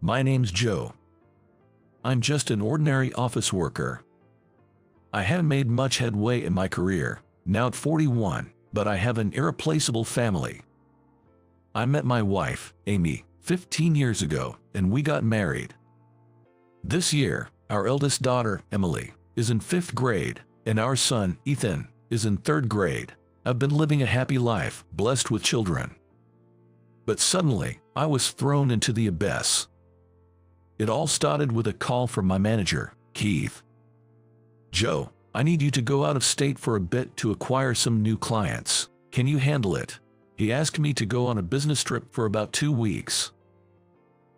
My name's Joe. I'm just an ordinary office worker. I haven't made much headway in my career, now at 41, but I have an irreplaceable family. I met my wife, Amy, 15 years ago, and we got married. This year, our eldest daughter, Emily, is in 5th grade, and our son, Ethan, is in 3rd grade. I've been living a happy life, blessed with children. But suddenly, I was thrown into the abyss. It all started with a call from my manager, Keith. "Joe, I need you to go out of state for a bit to acquire some new clients. Can you handle it?" He asked me to go on a business trip for about 2 weeks.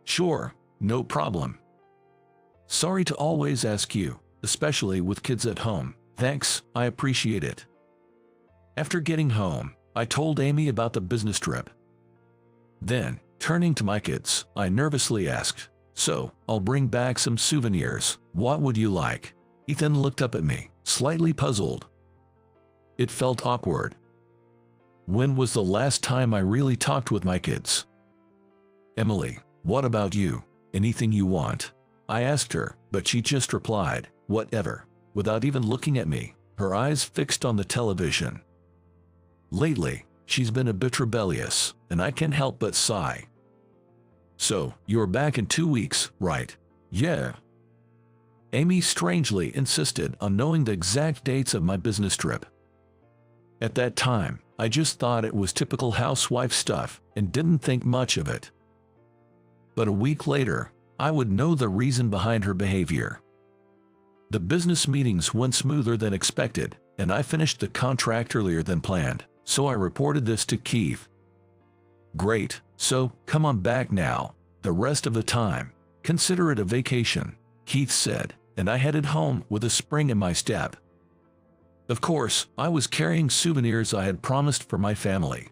"Sure, no problem. Sorry to always ask you, especially with kids at home. Thanks, I appreciate it." After getting home, I told Amy about the business trip. Then, turning to my kids, I nervously asked, "So, I'll bring back some souvenirs. What would you like?" Ethan looked up at me, slightly puzzled. It felt awkward. When was the last time I really talked with my kids? "Emily, what about you? Anything you want?" I asked her, but she just replied, "Whatever," without even looking at me, her eyes fixed on the television. Lately, she's been a bit rebellious, and I can't help but sigh. "So, you're back in 2 weeks, right?" "Yeah." Amy strangely insisted on knowing the exact dates of my business trip. At that time, I just thought it was typical housewife stuff and didn't think much of it. But a week later, I would know the reason behind her behavior. The business meetings went smoother than expected, and I finished the contract earlier than planned, so I reported this to Keith. "Great, so come on back now. The rest of the time, consider it a vacation," Keith said, and I headed home with a spring in my step. Of course, I was carrying souvenirs I had promised for my family.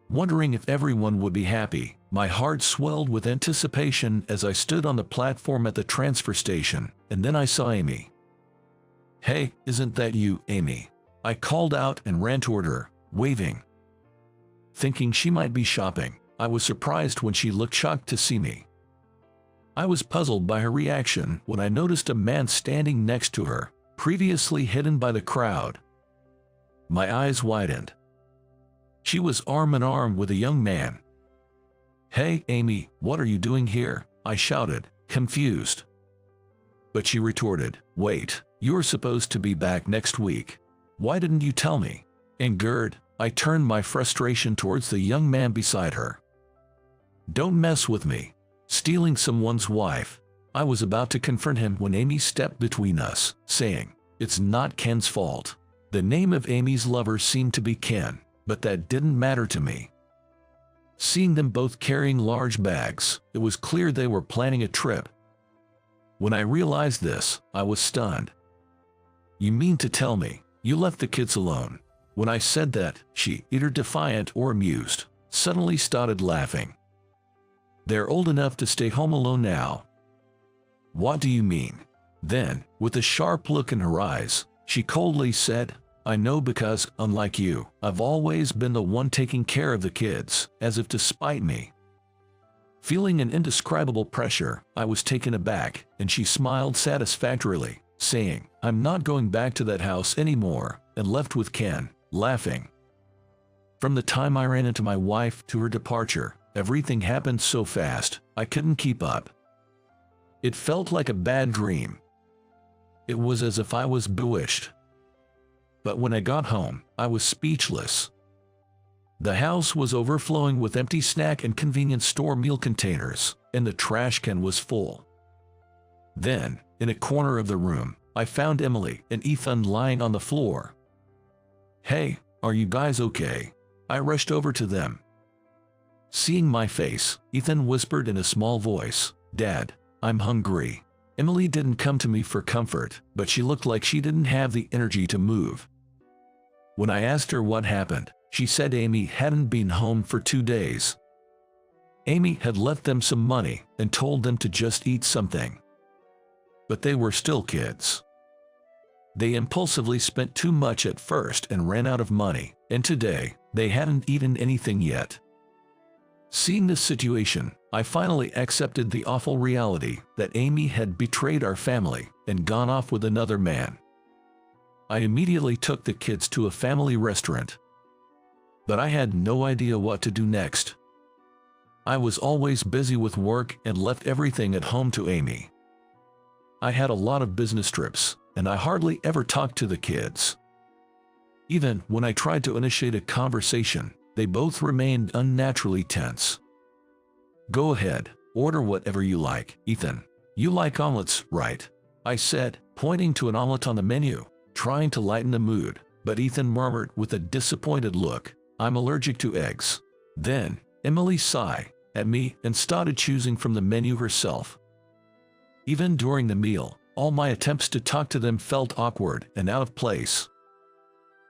Wondering if everyone would be happy, my heart swelled with anticipation as I stood on the platform at the transfer station, and then I saw Amy. "Hey, isn't that you, Amy?" I called out and ran toward her, waving. Thinking she might be shopping, I was surprised when she looked shocked to see me. I was puzzled by her reaction when I noticed a man standing next to her, previously hidden by the crowd. My eyes widened. She was arm in arm with a young man. "Hey, Amy, what are you doing here?" I shouted, confused. But she retorted, "Wait, you're supposed to be back next week. Why didn't you tell me?" Angered, I turned my frustration towards the young man beside her. "Don't mess with me. Stealing someone's wife." I was about to confront him when Amy stepped between us, saying, "It's not Ken's fault." The name of Amy's lover seemed to be Ken, but that didn't matter to me. Seeing them both carrying large bags, it was clear they were planning a trip. When I realized this, I was stunned. "You mean to tell me you left the kids alone?" When I said that, she, either defiant or amused, suddenly started laughing. "They're old enough to stay home alone now." "What do you mean?" Then, with a sharp look in her eyes, she coldly said, "I know because, unlike you, I've always been the one taking care of the kids," as if to spite me. Feeling an indescribable pressure, I was taken aback, and she smiled satisfactorily, saying, "I'm not going back to that house anymore," and left with Ken, laughing. From the time I ran into my wife to her departure, everything happened so fast, I couldn't keep up. It felt like a bad dream. It was as if I was bewitched. But when I got home, I was speechless. The house was overflowing with empty snack and convenience store meal containers, and the trash can was full. Then, in a corner of the room, I found Emily and Ethan lying on the floor. "Hey, are you guys okay?" I rushed over to them. Seeing my face, Ethan whispered in a small voice, "Dad, I'm hungry." Emily didn't come to me for comfort, but she looked like she didn't have the energy to move. When I asked her what happened, she said Amy hadn't been home for 2 days. Amy had left them some money and told them to just eat something. But they were still kids. They impulsively spent too much at first and ran out of money, and today, they hadn't eaten anything yet. Seeing this situation, I finally accepted the awful reality that Amy had betrayed our family and gone off with another man. I immediately took the kids to a family restaurant, but I had no idea what to do next. I was always busy with work and left everything at home to Amy. I had a lot of business trips, and I hardly ever talked to the kids. Even when I tried to initiate a conversation, they both remained unnaturally tense. "Go ahead, order whatever you like, Ethan. You like omelets, right?" I said, pointing to an omelet on the menu, trying to lighten the mood, but Ethan murmured with a disappointed look, "I'm allergic to eggs." Then, Emily sighed at me and started choosing from the menu herself. Even during the meal, all my attempts to talk to them felt awkward and out of place.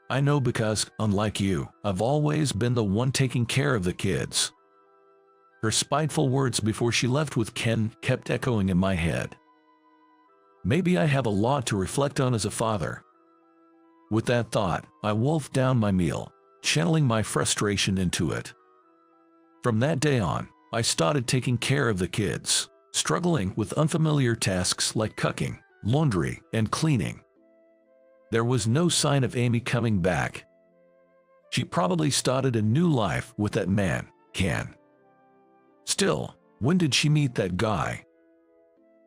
I know because, unlike you, I've always been the one taking care of the kids. Her spiteful words before she left with Ken kept echoing in my head. Maybe I have a lot to reflect on as a father. With that thought, I wolfed down my meal, channeling my frustration into it. From that day on, I started taking care of the kids, struggling with unfamiliar tasks like cooking, laundry, and cleaning. There was no sign of Amy coming back. She probably started a new life with that man, Ken. Still, when did she meet that guy?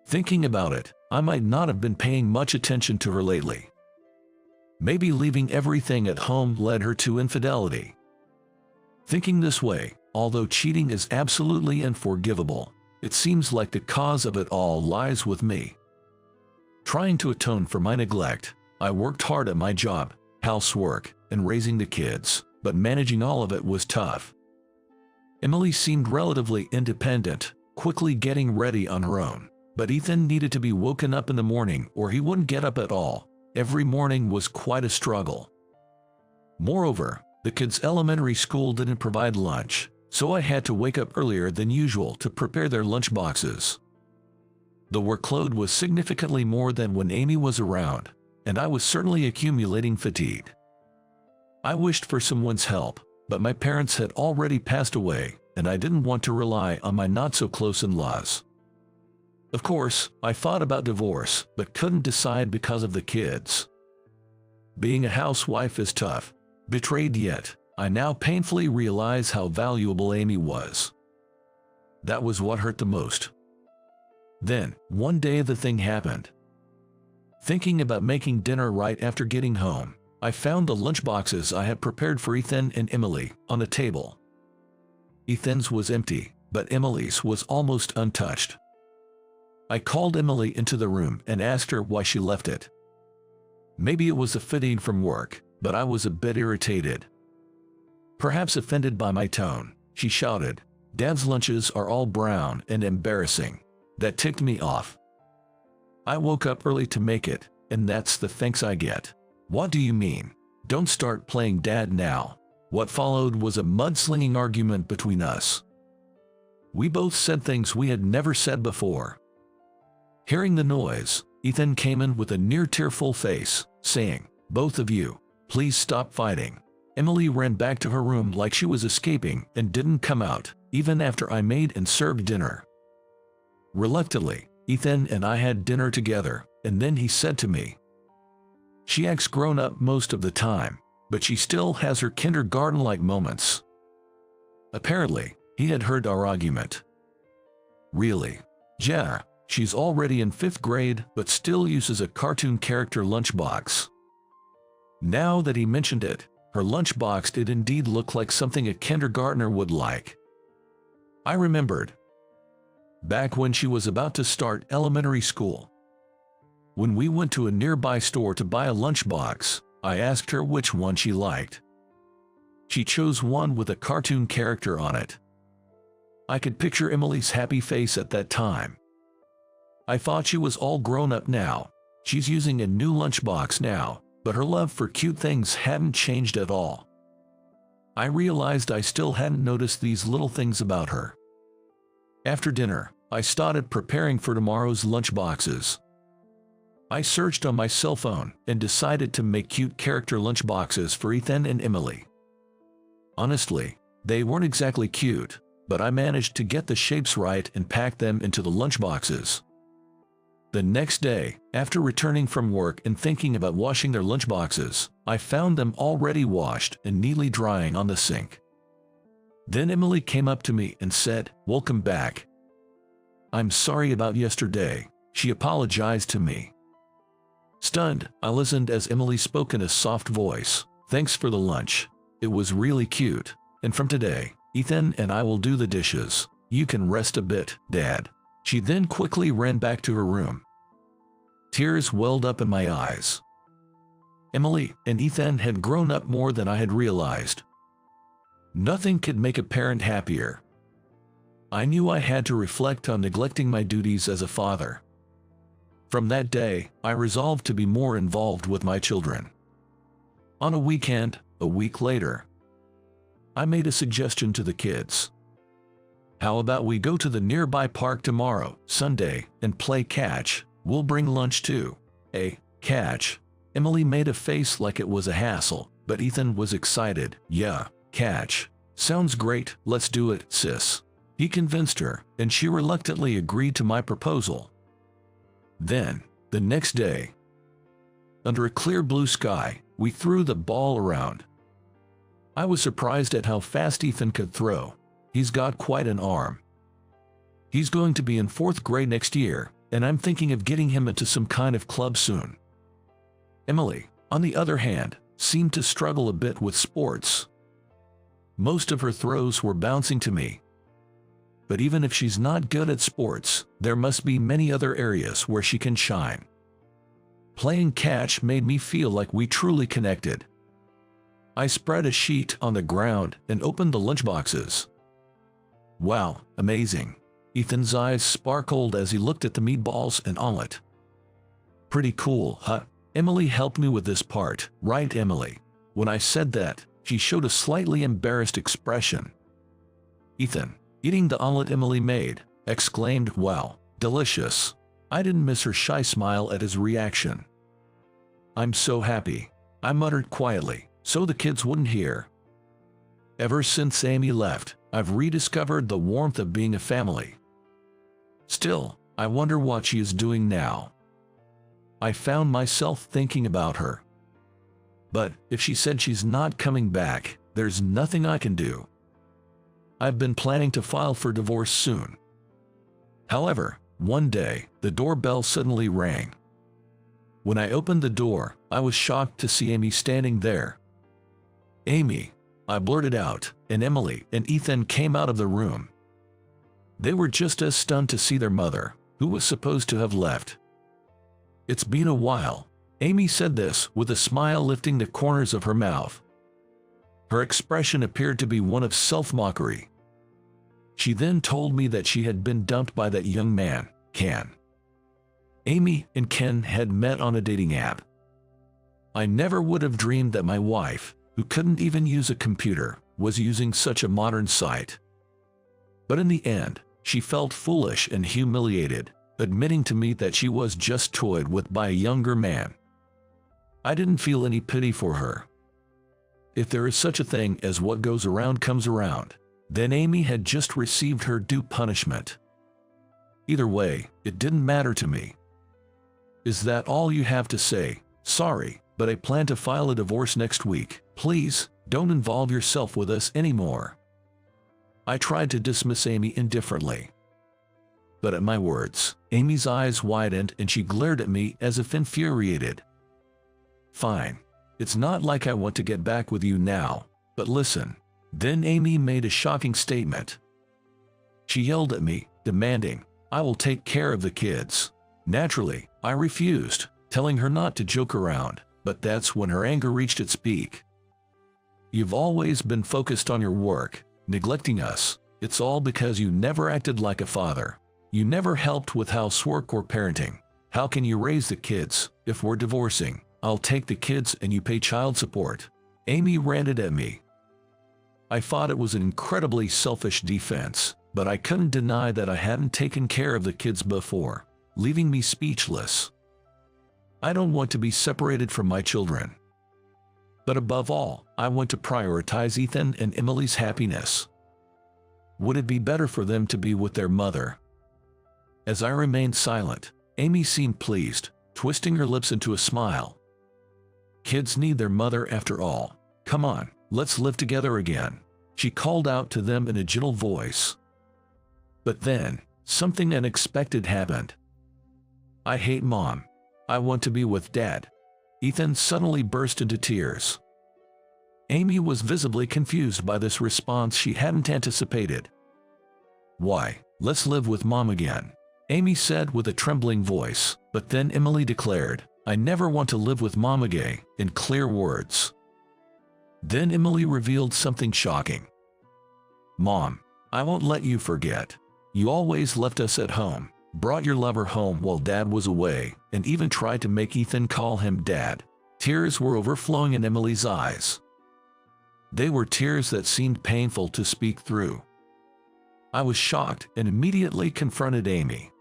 Thinking about it, I might not have been paying much attention to her lately. Maybe leaving everything at home led her to infidelity. Thinking this way, although cheating is absolutely unforgivable, it seems like the cause of it all lies with me. Trying to atone for my neglect, I worked hard at my job, housework, and raising the kids, but managing all of it was tough. Emily seemed relatively independent, quickly getting ready on her own, but Ethan needed to be woken up in the morning or he wouldn't get up at all. Every morning was quite a struggle. Moreover, the kids' elementary school didn't provide lunch, so I had to wake up earlier than usual to prepare their lunch boxes. The workload was significantly more than when Amy was around, and I was certainly accumulating fatigue. I wished for someone's help, but my parents had already passed away, and I didn't want to rely on my not-so-close in-laws. Of course, I thought about divorce, but couldn't decide because of the kids. Being a housewife is tough. Betrayed yet, I now painfully realize how valuable Amy was. That was what hurt the most. Then, one day the thing happened. Thinking about making dinner right after getting home, I found the lunchboxes I had prepared for Ethan and Emily on the table. Ethan's was empty, but Emily's was almost untouched. I called Emily into the room and asked her why she left it. Maybe it was a fatigue from work, but I was a bit irritated. Perhaps offended by my tone, she shouted, "Dad's lunches are all brown and embarrassing." That ticked me off. I woke up early to make it, and that's the thanks I get. "What do you mean? Don't start playing dad now." What followed was a mudslinging argument between us. We both said things we had never said before. Hearing the noise, Ethan came in with a near-tearful face, saying, "Both of you, please stop fighting." Emily ran back to her room like she was escaping and didn't come out, even after I made and served dinner. Reluctantly, Ethan and I had dinner together, and then he said to me, "She acts grown up most of the time, but she still has her kindergarten-like moments." Apparently, he had heard our argument. "Really? Yeah, she's already in 5th grade but still uses a cartoon character lunchbox." Now that he mentioned it, her lunchbox did indeed look like something a kindergartner would like. I remembered. Back when she was about to start elementary school. When we went to a nearby store to buy a lunchbox, I asked her which one she liked. She chose one with a cartoon character on it. I could picture Emily's happy face at that time. I thought she was all grown up now. She's using a new lunchbox now, but her love for cute things hadn't changed at all. I realized I still hadn't noticed these little things about her. After dinner, I started preparing for tomorrow's lunchboxes. I searched on my cell phone and decided to make cute character lunchboxes for Ethan and Emily. Honestly, they weren't exactly cute, but I managed to get the shapes right and pack them into the lunchboxes. The next day, after returning from work and thinking about washing their lunchboxes, I found them already washed and neatly drying on the sink. Then Emily came up to me and said, "Welcome back. I'm sorry about yesterday," she apologized to me. Stunned, I listened as Emily spoke in a soft voice. "Thanks for the lunch. It was really cute. And from today, Ethan and I will do the dishes. You can rest a bit, Dad." She then quickly ran back to her room. Tears welled up in my eyes. Emily and Ethan had grown up more than I had realized. Nothing could make a parent happier. I knew I had to reflect on neglecting my duties as a father. From that day, I resolved to be more involved with my children. On a weekend, a week later, I made a suggestion to the kids. "How about we go to the nearby park tomorrow, Sunday, and play catch? We'll bring lunch too." Catch? Emily made a face like it was a hassle, but Ethan was excited. "Yeah, catch. Sounds great, let's do it, sis." He convinced her, and she reluctantly agreed to my proposal. Then, the next day, under a clear blue sky, we threw the ball around. I was surprised at how fast Ethan could throw. He's got quite an arm. He's going to be in 4th grade next year, and I'm thinking of getting him into some kind of club soon. Emily, on the other hand, seemed to struggle a bit with sports. Most of her throws were bouncing to me. But even if she's not good at sports, there must be many other areas where she can shine. Playing catch made me feel like we truly connected. I spread a sheet on the ground and opened the lunchboxes. Wow, amazing. Ethan's eyes sparkled as he looked at the meatballs and omelet. Pretty cool, huh? Emily helped me with this part, right, Emily? When I said that, she showed a slightly embarrassed expression. Ethan, eating the omelet Emily made, exclaimed, "Wow, delicious." I didn't miss her shy smile at his reaction. "I'm so happy," I muttered quietly, so the kids wouldn't hear. Ever since Amy left, I've rediscovered the warmth of being a family. Still, I wonder what she is doing now. I found myself thinking about her. But if she said she's not coming back, there's nothing I can do. I've been planning to file for divorce soon. However, one day, the doorbell suddenly rang. When I opened the door, I was shocked to see Amy standing there. "Amy," I blurted out, and Emily and Ethan came out of the room. They were just as stunned to see their mother, who was supposed to have left. "It's been a while." Amy said this with a smile lifting the corners of her mouth. Her expression appeared to be one of self-mockery. She then told me that she had been dumped by that young man, Ken. Amy and Ken had met on a dating app. I never would have dreamed that my wife, who couldn't even use a computer, was using such a modern site. But in the end, she felt foolish and humiliated, admitting to me that she was just toyed with by a younger man. I didn't feel any pity for her. If there is such a thing as what goes around comes around, then Amy had just received her due punishment. Either way, it didn't matter to me. Is that all you have to say? Sorry, but I plan to file a divorce next week. Please, don't involve yourself with us anymore. I tried to dismiss Amy indifferently. But at my words, Amy's eyes widened and she glared at me as if infuriated. Fine. It's not like I want to get back with you now, but listen. Then Amy made a shocking statement. She yelled at me, demanding, "I will take care of the kids." Naturally, I refused, telling her not to joke around, but that's when her anger reached its peak. "You've always been focused on your work, neglecting us. It's all because you never acted like a father. You never helped with housework or parenting. How can you raise the kids if we're divorcing? I'll take the kids and you pay child support." Amy ranted at me. I thought it was an incredibly selfish defense, but I couldn't deny that I hadn't taken care of the kids before, leaving me speechless. I don't want to be separated from my children. But above all, I want to prioritize Ethan and Emily's happiness. Would it be better for them to be with their mother? As I remained silent, Amy seemed pleased, twisting her lips into a smile. Kids need their mother after all. Come on, let's live together again, she called out to them in a gentle voice. But then, something unexpected happened. I hate Mom. I want to be with Dad. Ethan suddenly burst into tears. Amy was visibly confused by this response she hadn't anticipated. Why, let's live with Mom again, Amy said with a trembling voice, but then Emily declared, I never want to live with Mom again, in clear words. Then Emily revealed something shocking. Mom, I won't let you forget. You always left us at home, brought your lover home while Dad was away, and even tried to make Ethan call him Dad. Tears were overflowing in Emily's eyes. They were tears that seemed painful to speak through. I was shocked and immediately confronted Amy.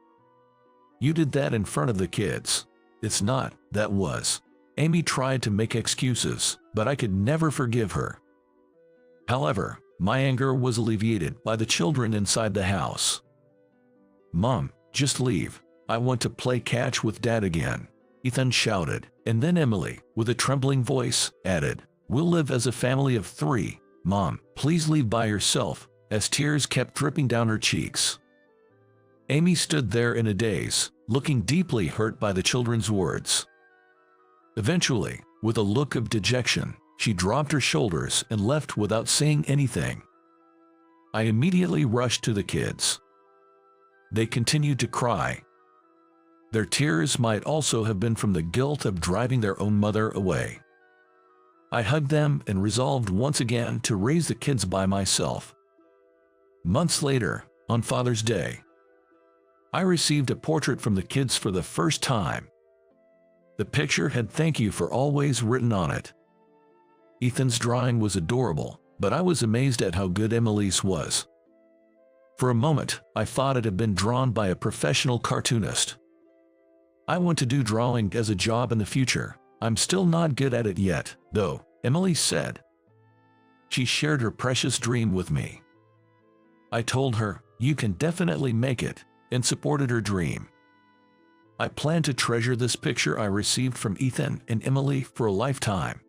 You did that in front of the kids. It's not, that was. Amy tried to make excuses, but I could never forgive her. However, my anger was alleviated by the children inside the house. Mom, just leave. I want to play catch with Dad again, Ethan shouted, and then Emily, with a trembling voice, added, We'll live as a family of 3. Mom, please leave by yourself, as tears kept dripping down her cheeks. Amy stood there in a daze, looking deeply hurt by the children's words. Eventually, with a look of dejection, she dropped her shoulders and left without saying anything. I immediately rushed to the kids. They continued to cry. Their tears might also have been from the guilt of driving their own mother away. I hugged them and resolved once again to raise the kids by myself. Months later, on Father's Day, I received a portrait from the kids for the first time. The picture had "Thank you for always" written on it. Ethan's drawing was adorable, but I was amazed at how good Emily's was. For a moment, I thought it had been drawn by a professional cartoonist. I want to do drawing as a job in the future. I'm still not good at it yet, though, Emily said. She shared her precious dream with me. I told her, you can definitely make it, and supported her dream. I plan to treasure this picture I received from Ethan and Emily for a lifetime.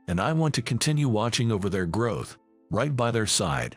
And I want to continue watching over their growth, right by their side.